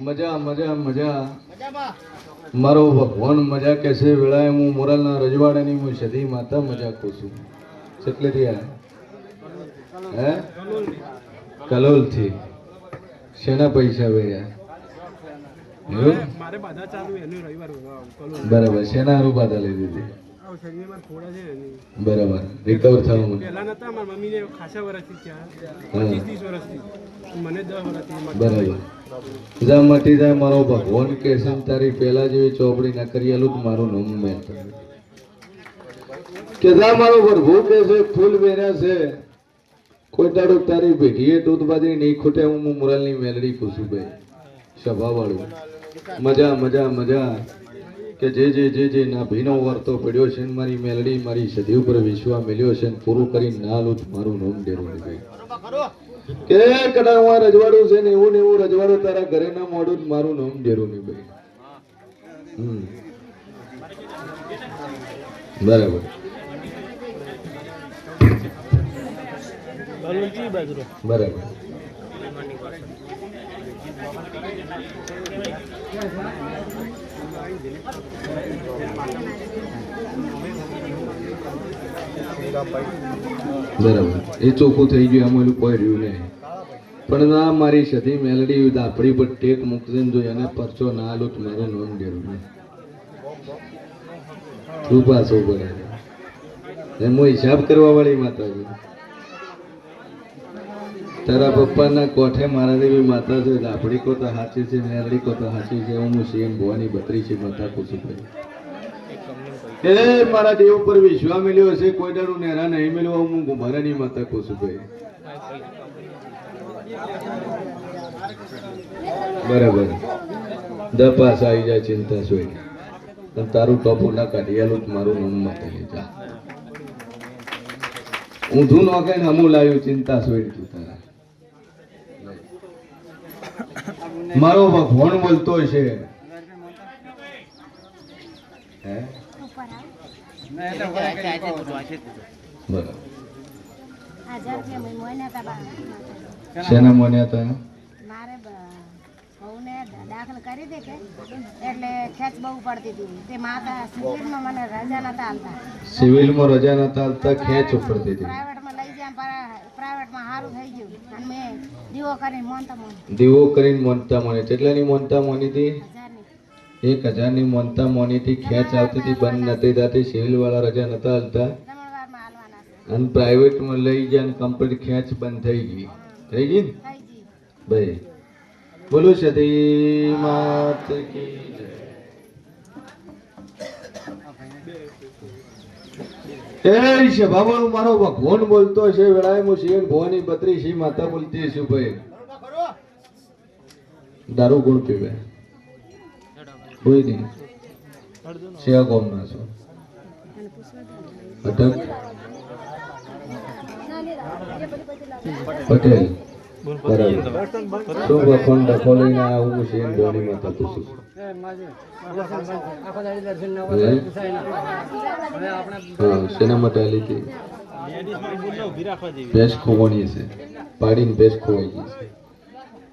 મજા મજા મજા મારો ભગવાન મજા કેસે વેળાએ હું મોરાલના રજવાડાની હું સધી માતા મજા કું એટલે રહ્યા હે કલોલ થી શેના પૈસા વેર્યા બરાબર શેના હારું બાધા લઈ દીધી બરાબર રિકવર થવા પહેલા નતા મારા મમ્મીને ખાસા વર્ષથી ત્યાં 25-30 વર્ષથી મને 10 વર્ષથી બરાબર જા મટી જાય મારો ભગવાન કે છે તારી પહેલા જેવી ચોપડી ના કરી આલું મારું નામ મેં કે જા મારો પ્રભુ કે છે ફૂલ વેર્યા છે કોઈ દાડો તારી ભેટીએ દૂધબાજી નહીં ખૂટે હું મુરાલની મેલડી કુસુભાઈ સભા વાળું મજા મજા મજા કે જે જે જે જે ના ભીનો વર્તો પડ્યો છે મારી મેલડી મારી સદી ઉપર વિશ્વા મેલ્યો છે પૂરું કરી ના લૂં મારું નામ ડેરું ભાઈ કે કડા હું રજવાડું છે ને એવું રજવાડું તારા ઘરે ના મોડું મારું નામ ડેરું નહીં ભાઈ બરાબર બરાબર બરાબર એ ચોખ્ખું થઈ ગયું આમાં કોઈ રહ્યું નહીં પણ ના મારી સધી મેલડી દાપડી પર ટેક મૂકીને જો એને પરચો ના આલું મારું નામ ડેરું નહીં તું પાછો પડે એમ હિસાબ કરવા વાળી માતા તારા પપ્પાના કોઠે મારા દેવી માતા છે દાપડી કો તો સાચી છે મેલડી કો તો સાચી છે હું સીએમ ભવાની 32 માતા કુસુમ એ મારા દેવ ઉપર વિશ્વા મેલ્યો હશે કોઈ દાડું નેરા નહીં મેળવા હું ગુમારાની માતા કુસુભાઈ બરાબર દપાસ આવી જાય ચિંતા સોઈ પણ તારું ટોપું ના કાઢી આલું મારું નામ માતા લઈ જા ઊંધું નો કઈ હમું લાવ્યું ચિંતા સોઈ તું તારા મારો ભગવાન બોલતો છે હે શેના મોન્યા હતા વહુને દાખલ કરી દે કે એટલે ખેંચ બહુ પડતી હતી તે માતા સિવિલમાં મને રજા નતા આલતા સિવિલમાં રજા નતા હાલતા ખેંચ ઉપડતી હતી. પ્રાઇવેટમાં લઈ જાય પ્રાઇવેટમાં સારું થઈ ગયું અને મેં દીવો કરીને મોનતા મોની દીવો કરીને મોનતા મોની કેટલાની મોનતા મોની હતી? 1000ની 1000ની મોનતા મોની થી ખેંચ આવતી હતી, બંધ નથી થતી. સિવિલ વાળા રજા નતા હાલતા જમણવારમાં હાલવાના છે અને પ્રાઇવેટમાં લઈ જાય અને કમ્પ્લીટ ખેંચ બંધ થઈ ગઈ. થઈ ગઈ ને થઈ ગઈ ભાઈ? બોલો સતી માત કી જય. એ સભાવાળો મારો ભગવાન બોલતો છે વેળાએ હું શિવન ભવાની બત્રીસી માતા બોલતી છું ભાઈ. દારૂ ગુણ પીવે કોઈ નહીં. શિયા કોમ ના છો અટક પટેલ બરાબર. શું વખોણ ડખો લઈને આવું હું શિવન ભવાની માતા પૂછું છું. હા શેના માટે આલી હતી? ભેંસ ખોવાની છે, પાડીને ભેંસ ખોવાઈ ગઈ છે,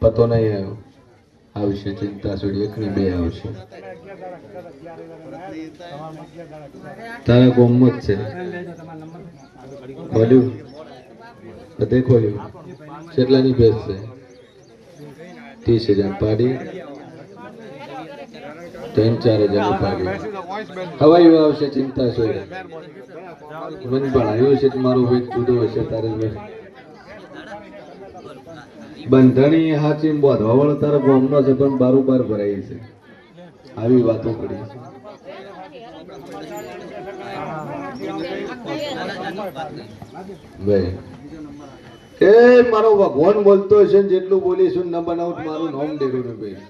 પતો નહીં આવ્યો. આવશે ચિંતા છોડી, એકની બે આવશે. તારા ગોમત છે ખોલ્યું બધે ખોલ્યું. કેટલાની ભેંસ છે? 30,000 પાડી 3-4,000 પાડી. હવાઈ આવશે ચિંતા છોડી. મને ભણાવ્યું છે મારું વેગ જુદો હશે તારે બંધણી હાચી બોધવા વાળો તારા ગોમનો છે પણ બારોબાર ભરાઈ છે. આવી વાતો કરી છે. ભાઈ એ મારો ભગવાન બોલતો હશે ને જેટલું બોલીશું ન બનાવું તો મારું નામ દેવું ને ભાઈ.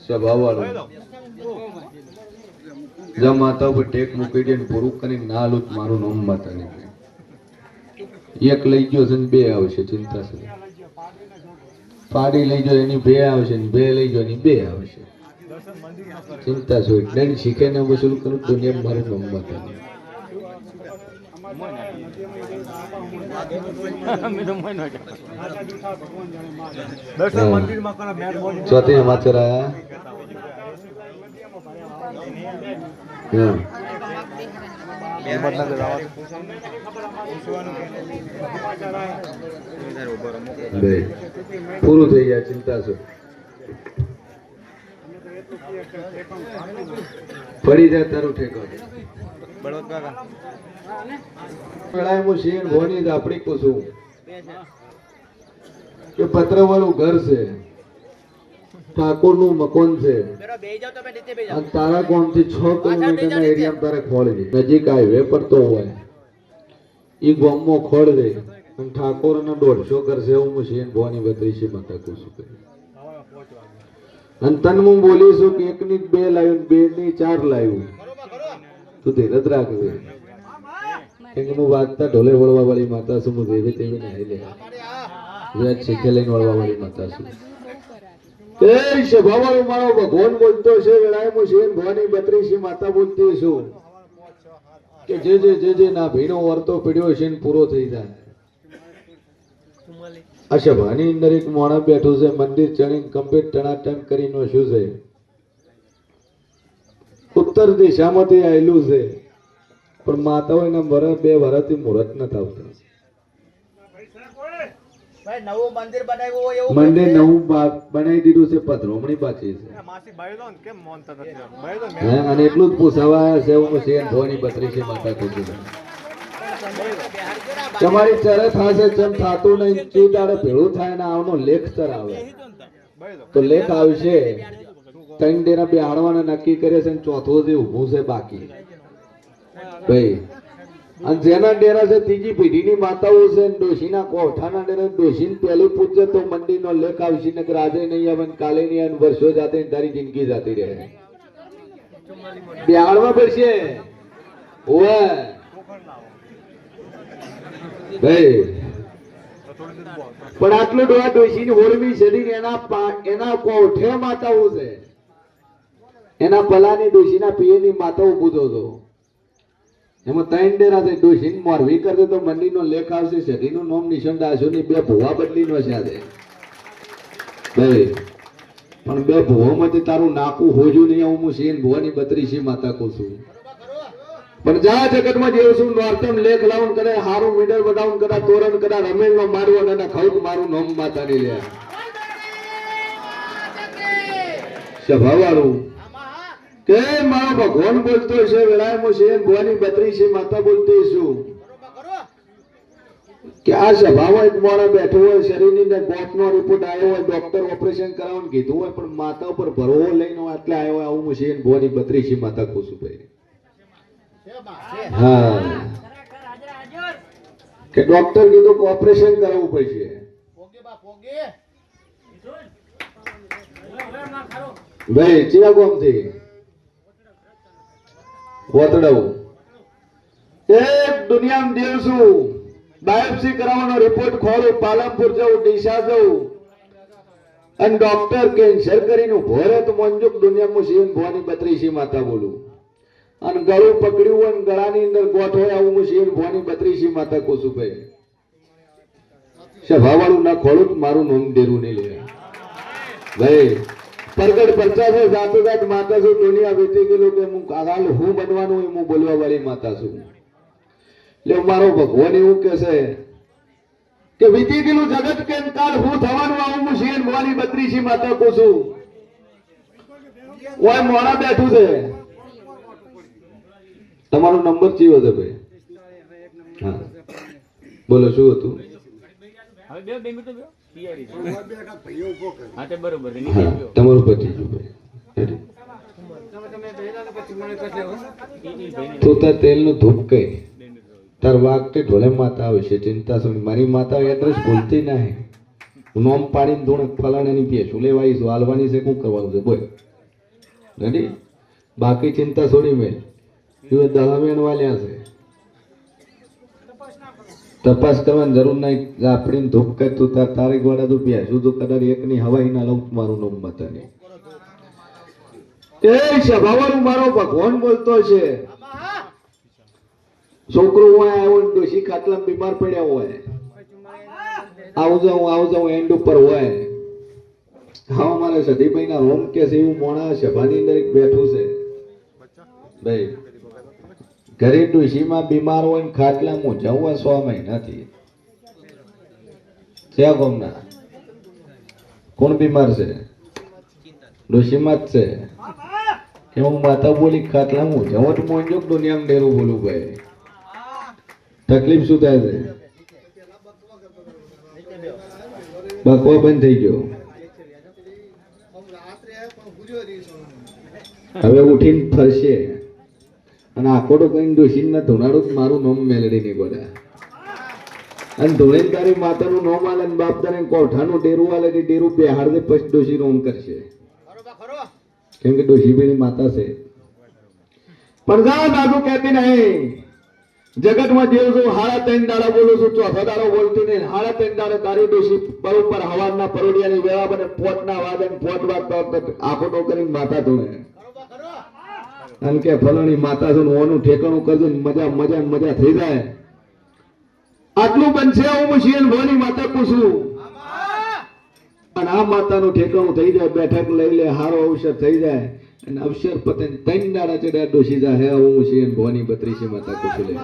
સ્વભાવ વાળું જ્યાં માતા ઉપર ટેક મૂકી દે ને પૂરું કરીને ના લું મારું નામ માતા નહીં. એક લઈ ગયો છે ને બે આવશે ચિંતા છે. પાડી લઈ ગયો એની બે આવશે ને બે લઈ ગયો એની બે આવશે ચિંતા છે. એટલે શીખે ને વસૂલ કરું દુનિયા મારું નામ માતા નહીં. ચોથી સમાચાર આયા. પૂરું થઈ જાય ચિંતા છે. પડી જાય તારું ઠેકાણું. વેળાએ હું શિવન ભવાની આપડી પૂછું કે પત્ર વાળું ઘર છે, ઠાકોર નું મકાન છે અને તારા ગામ થી 6 કિલોમીટર ના એરિયા તારે ખોળ છે. નજીક હાઈવે પડતો હોય એ ગામમાં ખોળ દે અને ઠાકોર ના 150 ઘર છે. એવું હું શિવન ભવાની બત્રીસી માતા પૂછું અને તન હું બોલીશું કે 1 ની 2 લાવ્યું, 2 ની 4 લાવ્યું. તું ધીરજ રાખજે કેમ કે હું વાગતા ઢોલે વળવા વાળી માતા છું. હું દેવી તેવી નહીં લે વેદ શીખે લઈને વળવા વાળી માતા છું. એ સ્વભાવવાળો મારો ભગવાન બોલતો છે વેળાએ હું શિવન ભવાની બત્રીસી માતા બોલતી છું કે જે ના ભીનો વર્તો પીડ્યો છે ને પૂરો થઈ જાય. આ સભાની અંદર એક માણસ બેઠું છે, મંદિર ચણીને કમ્પ્લીટ ટણાટણ કરીને શું છે ઉત્તર દિશામાંથી આવેલું છે પણ માતાઓ એના વરસ 2 વર્ષથી મુહૂર્ત નથી આવતા. મંદિર નવું બનાવી દીધું છે, પધરોમણી બાકી છે અને એટલું જ પૂછાવા છે. હું શિવન ભવાની બત્રીસી માતા કહું છું તમારી ચરત થશે જેમ થતું નહીં. ચી દાડે ભેળું થાય ને આવનો લેખ આવે તો લેખ આવશે. 3 ડેરા બેહાડવાના નક્કી કરે છે, ચોથો જે ઊભું છે બાકી ભાઈ. અને જેના ડેરા છે ત્રીજી પેઢીની માતાઓ છે, ડોશીના કોઠાના ડેરા ડોશીને પહેલું પૂછે તો મંદિરનો લેખ આવશે ને આજે નહીં આવે ને કાલે નહીં આવે, વર્ષો જાતે તારી જિંદગી જાતી રહે. બેહાડવા પડશે ઓવે ભાઈ. પણ આટલું ડોહા ડોશીની હોળવી સદી એના કોઠે માતાઓ છે, એના ભલાની ડોશીના પિયરની માતાઓ પૂછો છો. એમાં 3 ડેરા છે. ડોશીને મોરવી કરશે તો મંદિરનો લેખ આવશે, સદીનું નામ નિશાન દાસો ની 2 ભુવા બદલીનો છે ભાઈ. પણ બે ભોમાંથી તારું નાકું હોજું નહીં આવું હું શેન ભવાની 32 માતા કહું છું. પણ જા જગતમાં જેવું છું નોર્તન લેખ લાવન કરે હારું મીડર બડાઉન કરે તોરણ કરે રમેલ નો મારવો અને ખૌક મારું નામ માતા ની લે સભાવાળું કે મારો ભગવાન બોલતો છે વેળાએ હું શેન ભવાની 32 માતા બોલતી છું કે આ સભામાં એક મોણા બેઠો હોય શરીરની અંદર ગોઠનો રિપોર્ટ આવ્યો હોય ડોક્ટર ઓપરેશન કરાવવાનું કીધું હોય પણ માતા ઉપર ભરવો લઈને આટલે આવ્યો હોય આવું હું શેન ભવાની 32 માતા કહું છું ભાઈ. હા કે ડોક્ટર કીધું કે ઓપરેશન કરાવવું પડશે ભાઈ ચિયા ગામથી વતડાવું એક દુનિયામાં દેવ છું બાયોપ્સી કરાવવાનો રિપોર્ટ ખોલું પાલનપુર જવું ડીસા જવું અને ડોક્ટર કેન્સર કરીને ઉભો રહે તો મંજુક દુનિયામાં શિવન ભવાની 32 માતા બોલું અને ગળું પકડ્યું હોય અને ગળાની અંદર ગોઠ હોય આવું હું શિવન ભવાની 32 માતા કહું છું ભાઈ. સભાવાળું ના ખોલું તો મારું નામ ડેરું નહીં લે ભાઈ. પ્રગટ પરચા છે જાતો જાત માતા છું દુનિયા વીતી ગયેલું કે હું કાગાલ હું બનવાનું હોય હું બોલવા વાળી માતા છું. એટલે મારો ભગવાન એવું કે છે કે વીતી ગયેલું જગત કે કાળ હું થવાનું આવું હું શિવન ભવાની 32 માતા કહું છું. ઓય મોડા બેઠું છે તમારો નંબર ચીયો છે ભાઈ? હા બોલો શું હતું? તમારું પતિ ગયું ભાઈ. તું તાર તેલનું ધૂપ કઈ તાર વાગતે ઢોલે માતા આવે છે ચિંતા શું મારી માતા એડ્રેસ ભૂલતી નહીં. હું નોમ પાડીને ધોણે ફલાણાની પીશું લેવાઈ છું હાલવાની છે શું કરવાનું છે બોલ રેડી. બાકી ચિંતા છોડી મેં દવા વેણવાલ્યા છે તપાસ કરવાની જરૂર નહીં. આપણી ધૂપ કર તું તાર તારીખ વાળા તું પીશું તો કદાચ એકની હવાઈ ના લઉં મારું નામ માતા નહીં. એ સભાવાળું મારો ભગવાન બોલતો છે. છોકરો હોય આવ્યો ડોશી ખાટલા બીમાર પડ્યા હોય આવું જાઉં એન્ડ ઉપર હોય. હા મારે સતીભાઈ ના રોમ કે છે એવું મોણા સભાની અંદર એક બેઠું છે ભાઈ. ઘરે ડોશીમાં બીમાર હોય ખાટલામાં જવું 100 મહિનાથી ક્યાં ગમના કોણ બીમાર છે? ડોશીમાં જ છે કે હું માતા બોલી ખાટલામાં જવટ મોંજો દુનિયામાં ડેરું બોલું ભાઈ. તકલીફ શું થાય છે? બકવા બંધ થઈ ગયો હવે ઉઠીને ફરશે અને આકોડો કઈ ડોશીને ધોનાડું મારું નામ મેલડી નહીં બધા અને ધોળીને તારી માતાનું નામ આલે ને બાપ તારે કોઠાનું ડેરું આલે ને ડેરું બેહાડ દે પછી ડોશી રોમ કરશે કેમ કે ડોશી બેની માતા છે. પણ જા દાદુ કહેતી નહીં જગતમાં જેવું છું 3.5 દાડા બોલું છું ચોથા દાડો બોલતી નહીં. 3.5 દાડે તારી ડોશી બરોબર હવારના પરોડિયાની વેળા બને પોટના વાદન પોટ વાગતા આકોડો કરીને માતા ધોણે અને કે ફલાણી માતા છે ઓનું ઠેકાણું કરજો મજા મજા મજા થઈ જાય. આટલું બનશે હું શિવન ભવાની માતા પૂછું અને આ માતાનું ઠેકાણું થઈ જાય બેઠક લઈ લે હારો અવસર થઈ જાય અને અવસર પતે 3 દાડા ચડ્યા ડોશી જાય હે હું શિવન ભવાની 32 માતા પૂછું લે.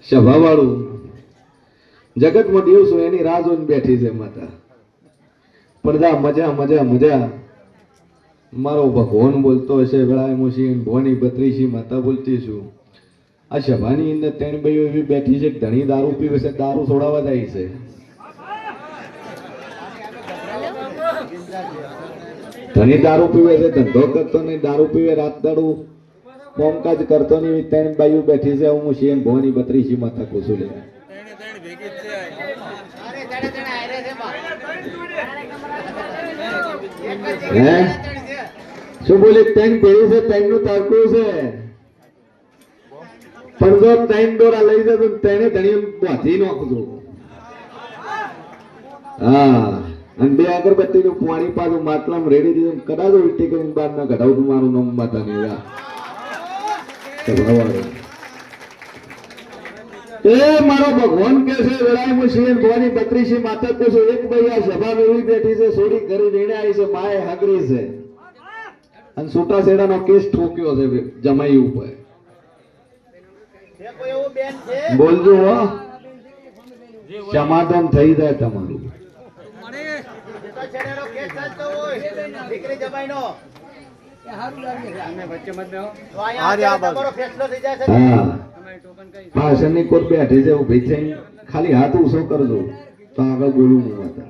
સભાવાળું જગતમાં દિવસો એની રાહ જોઈને બેઠી છે માતા. પડદા મજા મજા મજા મારો ભગવાન બોલતો હશે વેળાએ હું શિવન ભવાની 32 માતા બોલતી છું. આ સભાની અંદર 3 ભાઈઓ એવી બેઠી છે ઘણી દારૂ પીવે છે દારૂ છોડાવવા જાય છે. ઘણી દારૂ પીવે છે ધંધો કરતો નહીં દારૂ પીવે રાત દાડું કોમકાજ કરતો નહીં 3 ભાઈઓ બેઠી છે હું શિવન ભવાની 32 માતા પૂછું લે. હે શું બોલી 3 ભેળી છે 3 નું તરકું છે પણ જો 3 દોરા લઈ જતો તેને ધણી બાંધી નાખજો. હા અને 2 અગરબત્તી નું પાણી પાછું માટલામાં રેડી દીધું કદાચ ઉલટી કરીને બહાર ના કઢાવું મારું નામ માતા નહીં. એ મારો ભગવાન કે છે વેળાય મુશીન ભવાની 32 માતા કે એક ભાઈ આ સભા એવી બેઠી છે સોડી કરી રેણે આવી છે માએ હાગરી છે અને છૂટા છેડાનો કેસ ઠોક્યો છે જમાઈ ઉપર બોલજો હો સમાધાન થઈ જાય તમારું ભાષણની કોટ બેઠી છે ઉભી થઈ ખાલી હાથ ઊંચો કરજો તો આગળ બોલું હું હતા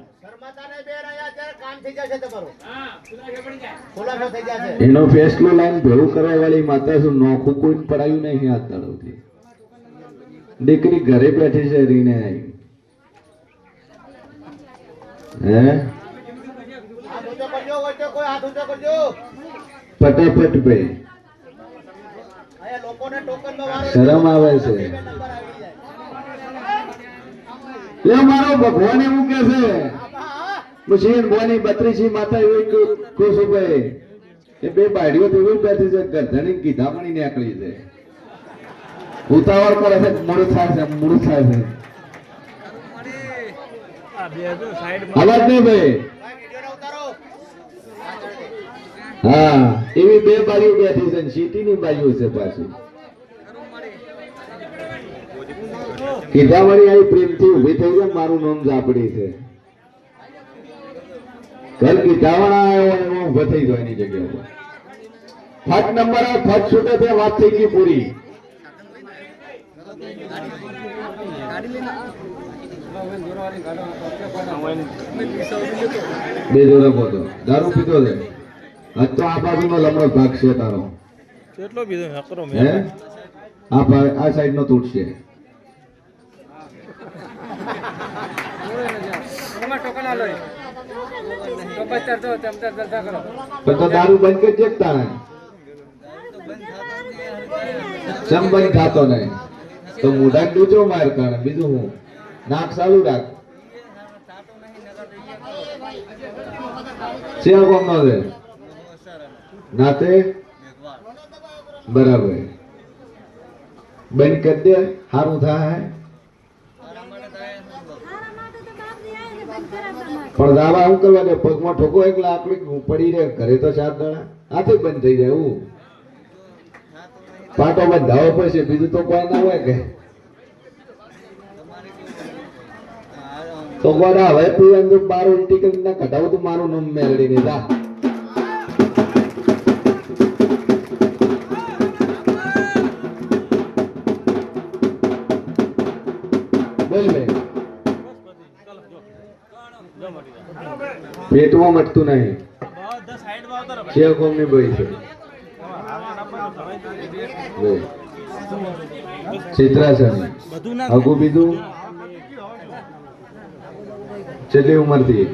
એનો ફેસલો લાઈન ભેળું કરવા વાળી માતા શું નોખું કોઈ પડાયું નહીં હાથ તળવથી દીકરી ઘરે બેઠી છે રીને આવી હે ફટાફટ ભાઈ શરમ આવે છે લે મારો ભગવાન એવું કે છે મુશીન બોની 32 માતા એવી કોસો ભાઈ એ બે બાડીઓ તો એવી બેઠી છે ગરધણી કીધા પણ નીકળી છે ઉતાવળ કરે છે મોડું થાય છે અવાજ નહીં ભાઈ હા એવી બે બાજુ બેઠી છે સિટી ની બાજુ છે પાછી કીધાવાળી આવી પ્રેમથી ઉભી થઈ જાય મારું નામ ઝાપડી છે ઘર કીધાવાળા આવ્યો એવો ઉભો થઈ જાય એની જગ્યા ઉપર ફટ નંબર ફટ છૂટે તે વાત થઈ ગઈ પૂરી બે જોડે પોતો દારૂ પીતો છે આજ તો આ બાજુનો લમણો ભાગ છે તારો કેટલો બીજો હકરો હે આ સાઈડ નો તૂટશે પણ તો દારૂ બંધ કરી દેતા ને સમ બંધ થતો નહીં તો મોઢા ડૂચો માર કાણે બીજું હું નાક ચાલુ રાખ શેર કોમ નો છે નાતે બરાબર બંધ કરી દે સારું થાય પણ દાવા શું કરવા દે પગમાં ઠોકો એક લાકડી પડી રહે ઘરે તો 4 દાડા આથી બંધ થઈ જાય એવું પાટો બંધાવો પડશે બીજું તો કોઈ ના હોય કે તો ગોડા હવે તું અંદર બાર ઉલટી કરીને કઢાવું તું મારું નામ મેળવી ને જા બોલ બે પેટમાં મટતું નહીં છે કોમ ની બોઈ છે ચિત્રાસન આગુ બીજું કેટલી ઉંમર થી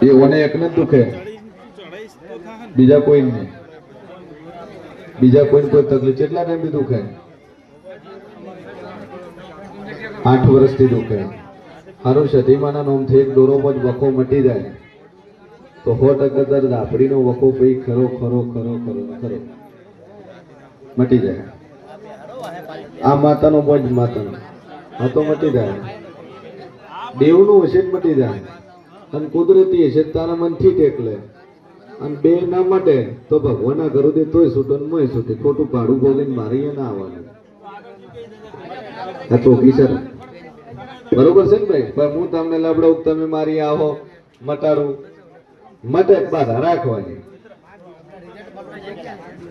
એ ઓને એકને જ દુખે બીજા કોઈ નહીં કોઈ તકલીફ કેટલા ટાઈમ થી દુખે 8 વર્ષથી દુખે હારું સતીમાના નામથી એક દોરો પર વખો મટી જાય તો 100% દર્દ આપડીનો વખો પઈ ખરો મટી જાય આ માતાનો બોજ માતાનો આ તો મટી જાય દેવનું હશે મટી જાય અને કુદરતી હશે તારા મનથી ટેકલે અને બે ના માટે તો ભગવાનના ઘરો દે તોય છૂટો ને મોય છૂટે ખોટું ભાડું ભોગીને મારે ના આવવાનું આ ચોકી સર બરોબર છે ને ભાઈ પણ હું તમને લબડો તમે મારી આવો મટાડું મટે બાધા રાખવાની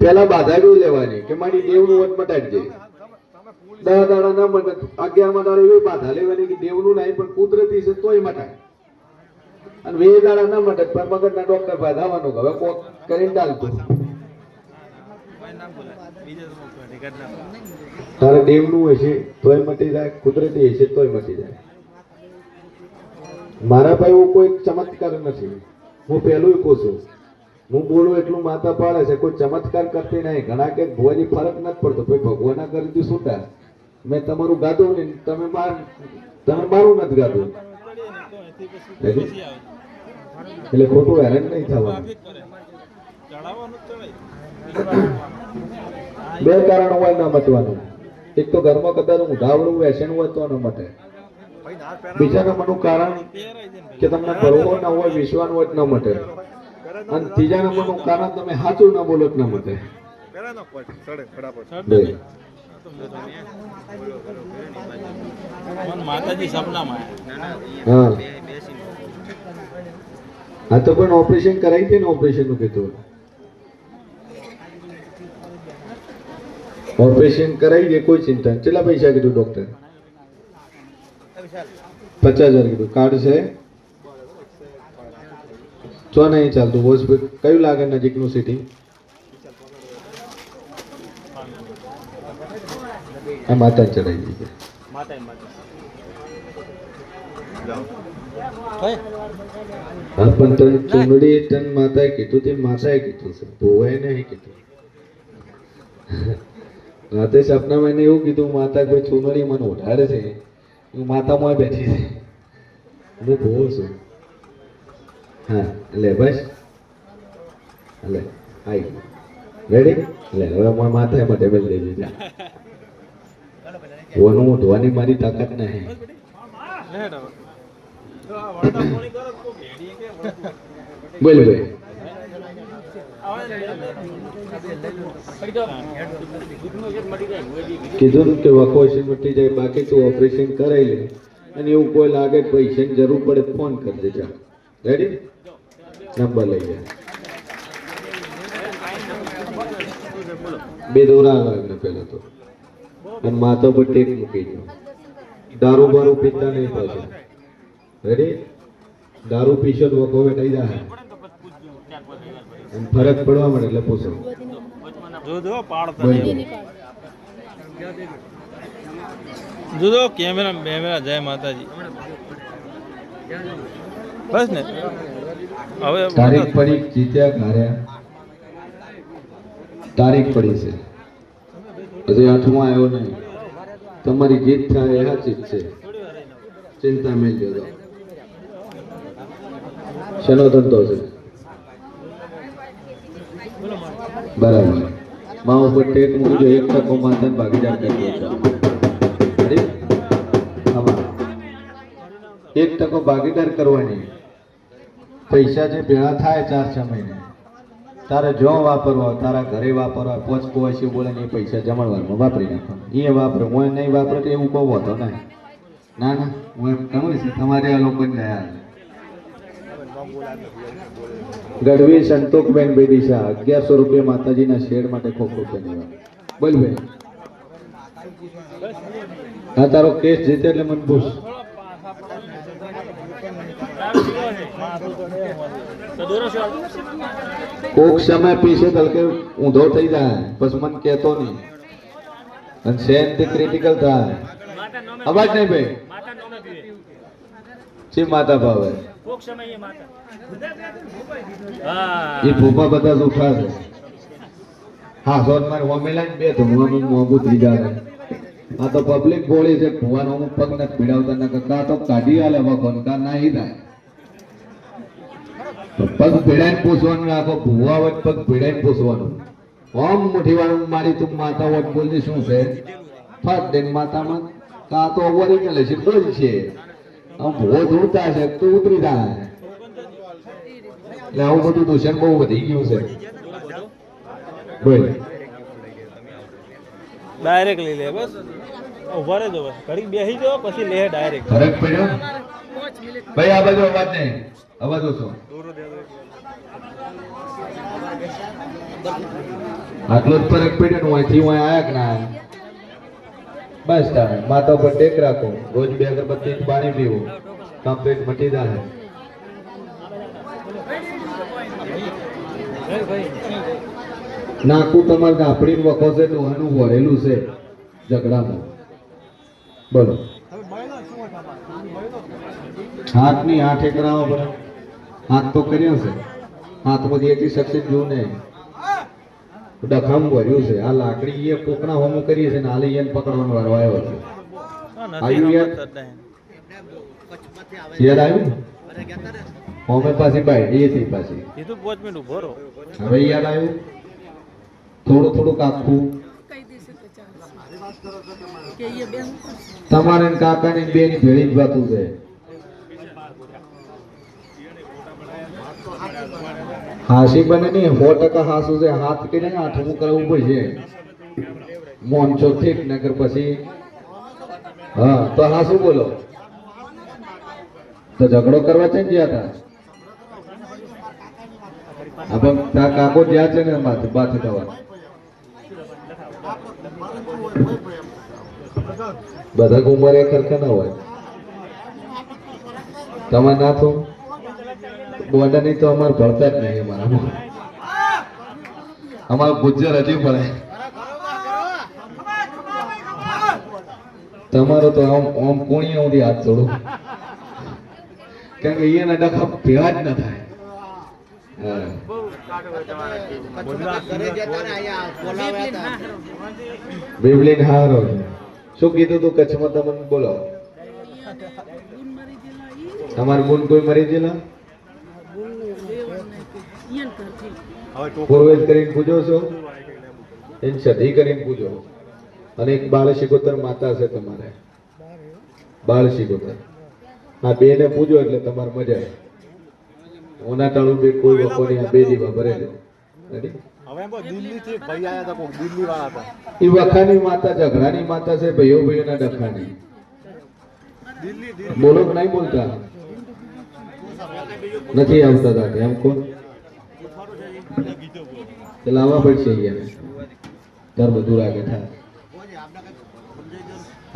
પેલા બાધા બી લેવાની કે મારી દેવનું વટ મટાડજે 10 દાડા ના મટે 11 દાડા એવી બાધા લેવાની કે દેવનું નહીં પણ કુદરતી છે તોય મટાય અને 2 દાડા ના મટે પણ મગજના ડોક્ટર બાધાવાનું હવે કોક કરીને ડાલતું તારે દેવનું હશે તોય મટી જાય કુદરતી હશે તોય મટી જાય મારા ભાઈ એવું કોઈ ચમત્કાર નથી હું પહેલું કહું છું હું બોલું એટલું માતા પાડે છે કોઈ ચમત્કાર કરતી નહીં ઘણા કે ભુવાજી ફરક નથી પડતો ભાઈ ભગવાનના ઘરેથી છૂટા મેં તમારું ગાધું ને તમે મારું નથી ગાધું એટલે ખોટું હેરાન નહીં થવાનું બે કારણ હોય ના મટવાનું એક તો ઘરમાં કદાચ ઊંધાવડું વેસણ હોય તો ન મટે. બીજા નંબરનું કારણ કે તમને ભરવો ના હોય, વિશ્વાસ હોય ન મટે. અને ત્રીજા નંબરનું કારણ તમે સાચું ના બોલો ન મટે. બે. માતાજી સપનામાં હા હા તો પણ ઓપરેશન કરાવી દે ને. ઓપરેશન નું કીધું ઓપરેશન કરાવી દે, કોઈ ચિંતા નહીં. કેટલા પૈસા કીધું ડોક્ટર? 50,000 કીધું. કાર્ડ છે? ચો નહીં ચાલતું. હોસ્પિટલ કયું લાગે નજીકનું સિટી? આ માતા ચડાવી દીધી. હા પણ તને ચૂંદડી તન માતાએ કીધું તે માતાએ કીધું છે, ભોવાએ નહીં કીધું. રાતે સપનામાં એને એવું કીધું માતા કોઈ ચૂંદડી મને ઉઠાડે છે, હું માતામાં બેઠી છે, હું ભોવો છું. હા લે બસ લે આવી રેડી. લે હવે મારા માથાએ માટે બેલ દઈ દીધા. ભોનું ઉઠવાની મારી તાકાત નહીં. બોલ ભાઈ. કીધું કે વખોશન મટી જાય, બાકી તું ઓપરેશન કરાવી લે. અને એવું કોઈ લાગે પૈસાની જરૂર પડે ફોન કરી દેજો. રેડી? નંબર લઈ જાય. બે દોરા લાગે પેલા તો. અને માથા પર ટેક મૂકી દો. દારૂ બારૂ પીતા નહીં પાછું. રેડી? દારૂ પીશો તો વખો વેટાઈ જાય. ફરક પડવા મળે એટલે પૂછો. જુદો કેમેરા બેમેરા. જય માતાજી. બસ ને હવે તારીખ પડી, જીત્યા હાર્યા. તારીખ પડી છે, હજી 8મો આવ્યો નહીં. તમારી જીત થાય એ સાચી જ છે, ચિંતા મેળજો. તો શેનો ધંધો છે? બરાબર. માં ઉપર ટેક મૂકજો. 1% માતાને ભાગીદાર કરી દો. 1% ભાગીદાર કરવાની. પૈસા જે ભેળા થાય 4-6 મહિને તારે જો વાપરવા, તારા ઘરે વાપરવા, પોચ પોવાસી બોલે એ પૈસા જમણવારમાં વાપરી નાખવાના. એ વાપરે, હું નહીં વાપરે તો એવું કહું હોતો નહીં. ના ના, હું એમ કહું છું તમારે આ લોકોને દયા. ગઢવી સંતોકબેન બેદીસા 1100 રૂપિયા માતાજીના શેડ માટે ખૂબ ખૂબ ધન્યવાદ. બોલ ભાઈ. હા તારો કેસ જીતે એટલે મને પૂછ. કોક સમય પીછે તલકે ઊંધો થઈ જાય બસ મને કહેતો નહીં. અને સેન્ટી ક્રિટિકલ થાય. અવાજ નહીં ભાઈ. શી માતા ભાવે? એ ભૂપા બધા જ ઉઠા છે. હા સોન મારે વમેલા બે તો મોંઘું થઈ જાય. આ તો પબ્લિક બોલી છે. ભૂવાનો અમુક પગ નથી પીડાવતા. ના કરતા તો કાઢી આલે વખોન કા નાહી થાય. પગ પીડાઈને પૂછવાનું રાખો. ભૂવા વટ પગ પીડાઈને પૂછવાનું. ઓમ મુઠી વાળું મારી તું માતા વટ બોલતી શું છે? ફટ દઈને માતામાં કા તો ઓવરી ગયેલે છે બોલ છે. આમ ભૂવો ધૂળતા છે તો ઉતરી જાય. એટલે આવું બધું દૂષણ બહુ વધી ગયું છે. બોલ. ડાયરેક્ટ લઈ લે. બસ ઉભા રહેજો. બસ ઘડી બેસી જાઓ પછી લે ડાયરેક્ટ. ફરક પડ્યો ભાઈ? આ બાજુ અવાજ નહીં. અવાજ ઓછો. આટલો જ ફરક પડ્યો ને અહીંથી હું આયા કે ના આયા? બસ તારે માથા ઉપર ટેક રાખો. રોજ 2 અગરબત્તી પાણી પીવું. કમ્પ્લીટ મટી જાય. નાકું તમારે ગાફડી વખો છે ડોહાનું વરેલું છે ઝઘડામાં. બોલો. હાથની 8 એકરાઓ પડે. હાથ તો કર્યો છે. હાથમાંથી એટલી શક્તિ જોયું ને ડખામ ભર્યું છે. આ લાકડી એ કોકના હોમું કરીએ છે ને હાલે એને પકડવાનો વારો આવ્યો છે. આવ્યું યાદ આવ્યું? હોમે પાછી બાઈ એ થઈ પાછી. કીધું 5 મિનિટ ઉભો રહો. હવે યાદ આવ્યું? થોડું થોડુંક આખું તમારે ને કાકાની ને બેની ભેળી જ વાતું છે. હાસી બને નહીં 100% હાસું છે. હાથ કરીને આઠમું કરવું પડશે. મોનચો ઠીક નગર પછી હા તો હાસું બોલો. તો ઝઘડો કરવા છે ને ગયા હતા હવે તા કાકો જ્યાં છે ને માથે બાથે થવા બધા ઉંમરે ખરખા ના હોય. તમારે ના થો બોર્ડર ની તો અમારે ભણતા જ નહીં. અમારું ગુજર હજી પડે. તમારો તો આમ કોણીયા સુધી હાથ જોડો કારણ કે એના ડખા ભેળા જ ન થાય. બેબલીન હારો શું કીધું તું કચ્છમાં તમને બોલો. તમાર ગુણ કોઈ મરી ગયેલા પૂર્વેજ કરીને પૂજો છો એમ સધી કરીને પૂજો. અને એક બાળ શિકોતર માતા છે તમારે બાળ શિકોતર આ બે ને પૂજો એટલે તમારે મજા આવે. ઓના ટાળું બે કોઈ વખોની આ બે દીવા ભરેલો એ વખાની માતા ઝઘડાની માતા છે ભાઈઓ ભાઈઓના ડખાની. બોલો કે નહીં બોલતા નથી આવતા હતા એમ કોણ લાવવા પડશે અહીંયા તાર બધું લાગે થાય.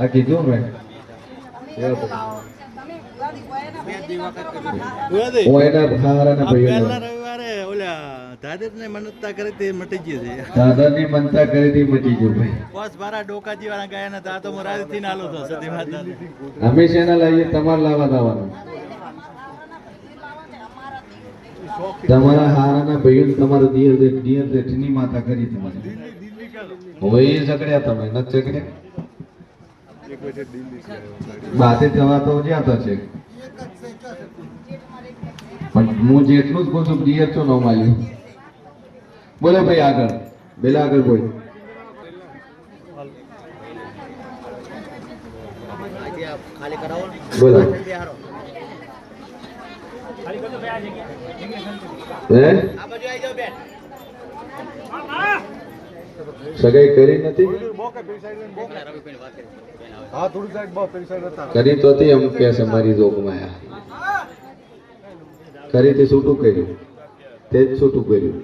આ કીધું મેં દાદરની મનતા કરી તે મટી ગઈ છે. દાદાની મનતા કરી હતી મટી ગયું ભાઈ. બસ મારા ડોકાજી વાળા ગયા નતા તો હું રાજી થી નાલો તો સતી માતા અમે શેના લાવીએ તમારે લાવવા દાવાનું. તમારા હારાના ભાઈઓ તમારો દિયર જેઠની માતા કરી તમારી. હવે એ ઝઘડ્યા તમે ન ઝઘડ્યા બાતે જવા તો જ્યાં તો છે પણ હું જેટલું જ કહું છું દિયર તો ન માલ્યું. બોલો ભાઈ આગળ પેલા આગળ બોલ. બોલો સગાઈ કરી નથી કરી તો હતી એમ કે છે મારી જોગમાં કરી તે છૂટું કર્યું તે જ છૂટું કર્યું.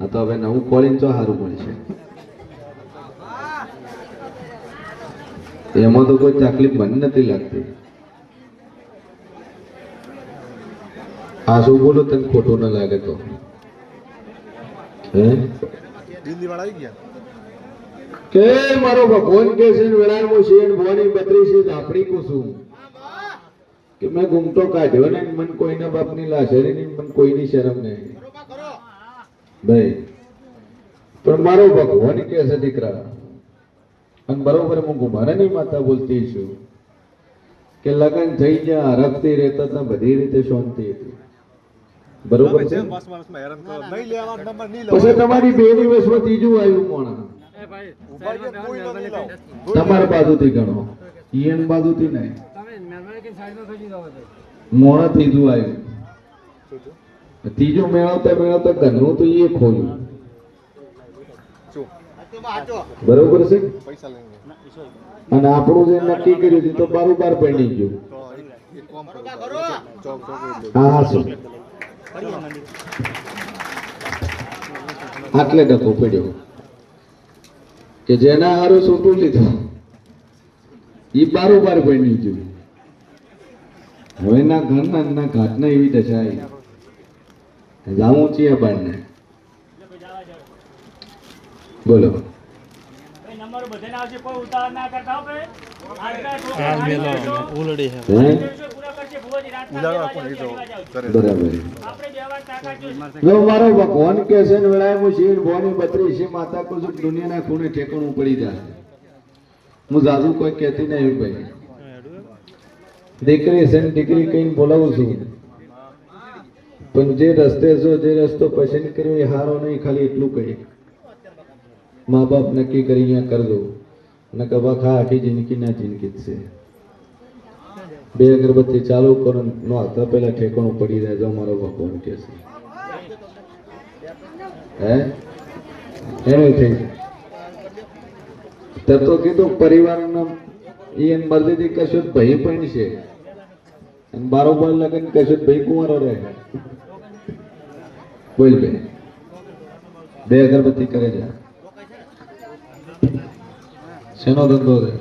આ તો હવે નવું ખોલીને તો સારું મળશે. એમાં તો કોઈ તકલીફ મને નથી લાગતી. આ શું બોલો તને ખોટું ન લાગે તો કે મારો ભગવાન કે છે વેળામાં છે ભવાની 32 આપણી કુસુમ કે મેં ગુમટો કાઢ્યો ને મન કોઈના બાપની લાશરી નહીં મન કોઈની શરમ નહીં ભાઈ. પણ મારો ભગવાન કે છે દીકરા અને બરોબર હું ગુમારાની માતા બોલતી છું કે લગન થઈ ગયા હરખતી રહેતા હતા બધી રીતે શાંતિ હતી. બરોબર છે. પછી તમારી બે દિવસમાં ત્રીજું આવ્યું કોણ તમારા બાજુથી ગણો ઈયન બાજુથી નહીં મોણા ત્રીજું આવ્યું. ત્રીજું મેળવતા ઘરનું તો એ ખોલ્યું. બરોબર છે. અને આપણું જે નક્કી કર્યું હતું તો બારોબાર પડી ગયું. હા હા શું આટલે ડખો પડ્યો કે જેના હારું છૂટું લીધું એ બારોબાર પડી ગયું. હવે ના ઘરના ના ઘાટના એવી દશા આવી જાવું છીએ બારને. બોલો ઉલડી છે બરાબર. જો મારો ભગવાન કે છે ને વેળાએ શિવ ભવાની 32 માતા કુસુમ દુનિયાના ખૂણે ઠેકાણું પડી જાય. હું જાદુ કોઈ કહેતી નહીં ભાઈ. દીકરી છે ને દીકરી કઈ બોલાવું છું પણ જે રસ્તે છો જે રસ્તો પસંદ કર્યો એ હારો નહીં ખાલી એટલું કહી મા બાપ નક્કી કરી અહીંયા કરજો. નકર વખા આખી જિંદગી ના જિંદગી જ છે. બે અગરબત્તી ચાલુ કરો નો હાથ પેલા ઠેકાણું પડી જાય જો મારો ભગવાન કે છે હે એનું થઈ તે તો કીધું પરિવારના ઈયન મરજીથી કશું ભાઈ પણ છે અને બારોબાર લગન કશું ભાઈ કુંવારો રહે. બોલ બે અગરબત્તી કરે છે શેનો ધંધો છે?